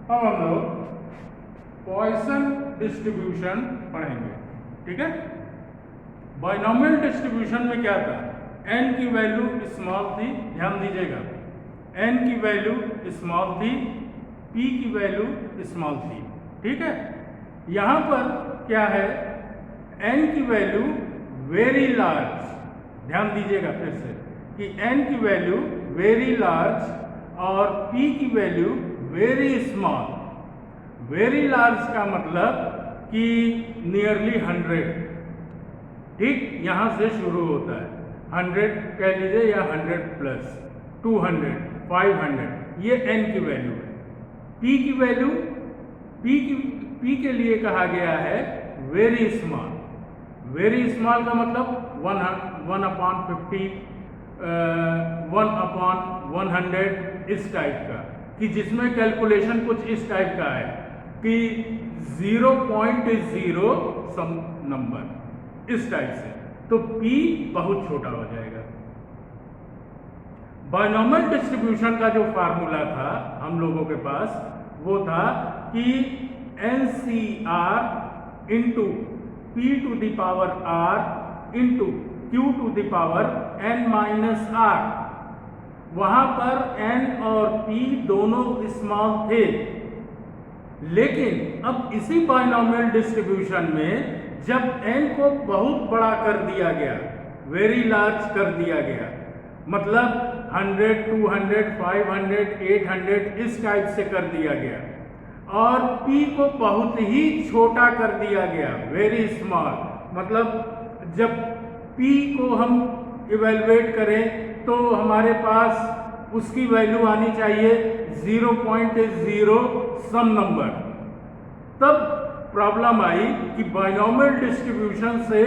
अब हम लोग पॉइसन डिस्ट्रीब्यूशन पढ़ेंगे, ठीक है। बाइनोमियल डिस्ट्रीब्यूशन में क्या था, n की वैल्यू स्मॉल थी, ध्यान दीजिएगा, n की वैल्यू स्मॉल थी, p की वैल्यू स्मॉल थी, ठीक है। यहाँ पर क्या है, n की वैल्यू वेरी लार्ज, ध्यान दीजिएगा फिर से कि n की वैल्यू वेरी लार्ज और p की value very small. Very large का मतलब कि नियरली 100, ठीक, यहां से शुरू होता है 100 कह लीजिए या 100 प्लस 200 500, ये n की वैल्यू है। p की वैल्यू p के लिए कहा गया है वेरी स्मॉल। वेरी स्मॉल का मतलब 1/50 1/100 इस टाइप का, कि जिसमें कैलकुलेशन कुछ इस टाइप का है कि 0.0 सम नंबर, इस टाइप से, तो p बहुत छोटा हो जाएगा। बाइनोमियल डिस्ट्रीब्यूशन का जो फार्मूला था हम लोगों के पास वो था कि NCR into p to the power r into q to the power n minus r। वहां पर n और p दोनों स्मॉल थे, लेकिन अब इसी बाइनोमियल डिस्ट्रीब्यूशन में जब n को बहुत बड़ा कर दिया गया, वेरी लार्ज कर दिया गया, मतलब 100 200 500 800 इस टाइप से कर दिया गया, और p को बहुत ही छोटा कर दिया गया, वेरी स्मॉल, मतलब जब p को हम इवेलुएट करें तो हमारे पास उसकी वैल्यू आनी चाहिए 0.0 सम नंबर। तब प्रॉब्लम आई कि बाइनोमियल डिस्ट्रीब्यूशन से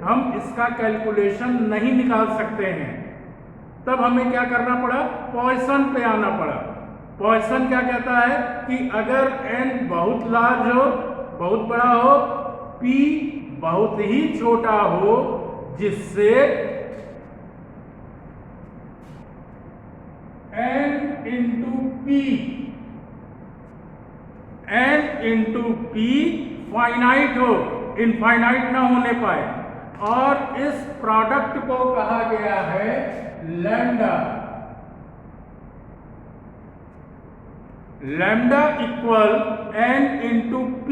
हम इसका कैलकुलेशन नहीं निकाल सकते हैं। तब हमें क्या करना पड़ा, पॉइसन पे आना पड़ा। पॉइसन क्या कहता है कि अगर n बहुत लार्ज हो, बहुत बड़ा हो, p बहुत ही छोटा हो, जिससे n इंटू p फाइनाइट हो, इनफाइनाइट ना होने पाए, और इस प्रोडक्ट को कहा गया है lambda. Lambda equal n into p।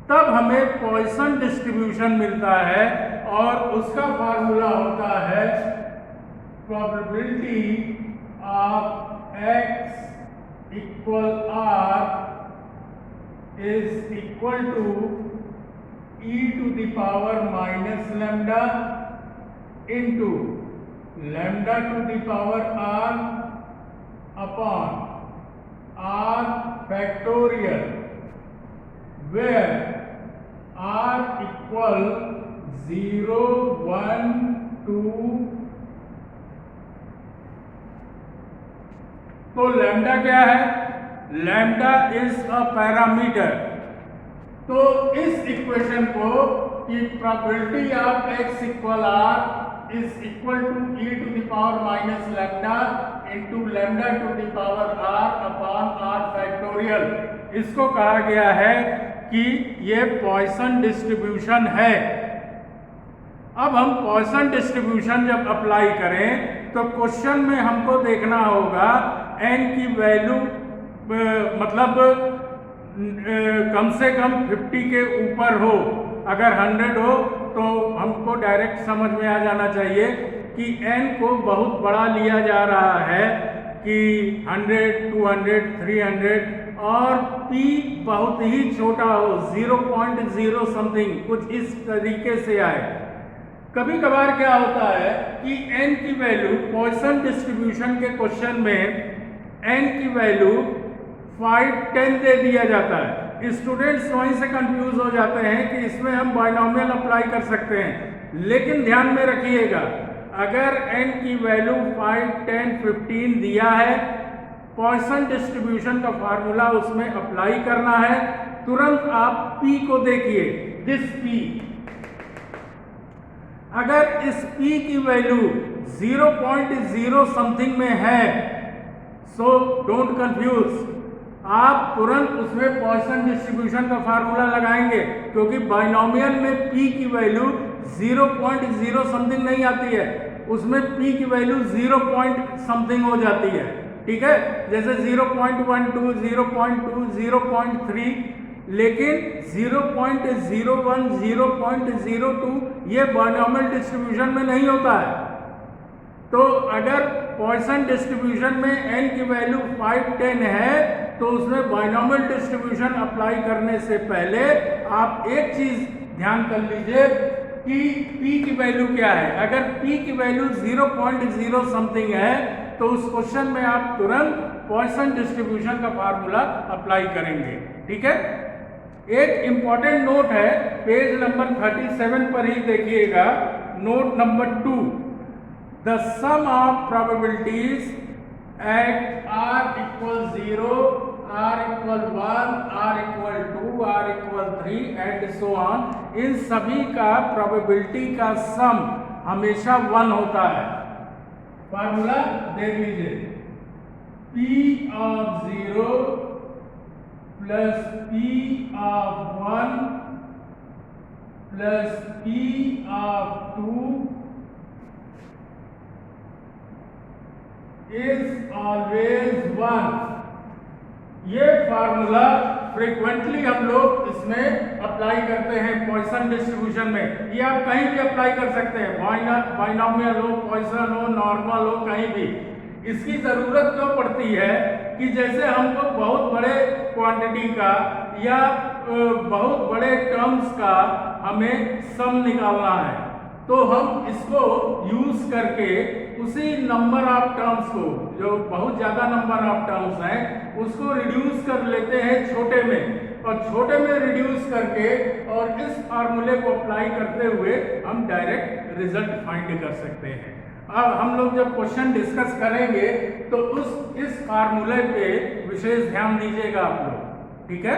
तब हमें पॉइसन डिस्ट्रीब्यूशन मिलता है और उसका फार्मूला होता है probability of x equal r is equal to e to the power minus lambda into lambda to the power r upon r factorial, where r equal 0 1 2। तो lambda क्या है, लैम्डा इज अ पैरामीटर। तो इस equation को कि probability of x equal r is equal to e to the power minus lambda into lambda to the power r upon r factorial, इसको कहा गया है कि ये पॉइसन डिस्ट्रीब्यूशन है। अब हम पॉइसन डिस्ट्रीब्यूशन जब अप्लाई करें तो क्वेश्चन में हमको देखना होगा n की वैल्यू मतलब कम से कम 50 के ऊपर हो। अगर 100 हो तो हमको डायरेक्ट समझ में आ जाना चाहिए कि n को बहुत बड़ा लिया जा रहा है कि 100 200 300, और p बहुत ही छोटा हो, 0.0 समथिंग, कुछ इस तरीके से आए। कभी कभार क्या होता है कि n की वैल्यू पॉइसन डिस्ट्रीब्यूशन के क्वेश्चन में n की वैल्यू 5 10 दे दिया जाता है। स्टूडेंट्स वहीं से कंफ्यूज हो जाते हैं कि इसमें हम बाइनोमियल अप्लाई कर सकते हैं, लेकिन ध्यान में रखिएगा अगर n की वैल्यू 5 10 15 दिया है, पॉइसन डिस्ट्रीब्यूशन का फार्मूला उसमें अप्लाई करना है। तुरंत आप p को देखिए, दिस p, अगर इस p की वैल्यू 0.0 समथिंग में है, सो डोंट कंफ्यूज, आप तुरंत उसमें पॉइसन डिस्ट्रीब्यूशन का फार्मूला लगाएंगे, क्योंकि बाइनोमियल में p की वैल्यू 0.0 समथिंग नहीं आती है, उसमें p की वैल्यू 0 पॉइंट समथिंग हो जाती है। ठीक है, जैसे 0.12, 0.2, 0.3, लेकिन 0.01, 0.02 ये बाइनोमियल डिस्ट्रीब्यूशन में नहीं होता है। तो अगर पॉइसन डिस्ट्रीब्यूशन में n की वैल्यू 5, 10 है तो उसमें बाइनोमियल डिस्ट्रीब्यूशन अप्लाई करने से पहले आप एक चीज ध्यान कर लीजिए कि p की वैल्यू क्या है। अगर p की वैल्यू 0.0 समथिंग है तो उस क्वेश्चन में आप तुरंत पॉइसन डिस्ट्रीब्यूशन का फार्मूला अप्लाई करेंगे। ठीक है, एक इंपॉर्टेंट नोट है, पेज नंबर 37 पर ही देखिएगा, note number 2, the sum of probabilities at r equal 0, r equal 1, r equal 2, r equal 3 and so on, इन सभी का प्रोबेबिलिटी का सम हमेशा 1 होता है। फार्मूला देख लीजिए, p of 0 plus p of 1 plus p of 2 is always 1। ये फार्मूला फ्रीक्वेंटली हम लोग इसमें अप्लाई करते हैं पॉइसन डिस्ट्रीब्यूशन में। ये आप कहीं भी अप्लाई कर सकते हैं, बाइनोमियल हो, पॉइसन हो, नॉर्मल हो, कहीं भी। इसकी जरूरत क्यों पड़ती है कि जैसे हमको बहुत बड़े क्वांटिटी का या बहुत बड़े टर्म्स का हमें सम निकालना है, तो हम इसको यूज करके उसी नंबर ऑफ टर्म्स को, जो बहुत ज्यादा नंबर ऑफ टर्म्स हैं, उसको रिड्यूस कर लेते हैं छोटे में, और छोटे में रिड्यूस करके और इस फार्मूले को अप्लाई करते हुए हम डायरेक्ट रिजल्ट फाइंड कर सकते हैं। अब हम लोग जब क्वेश्चन डिस्कस करेंगे तो इस फार्मूले पे विशेष ध्यान दीजिएगा आप लोग। ठीक है।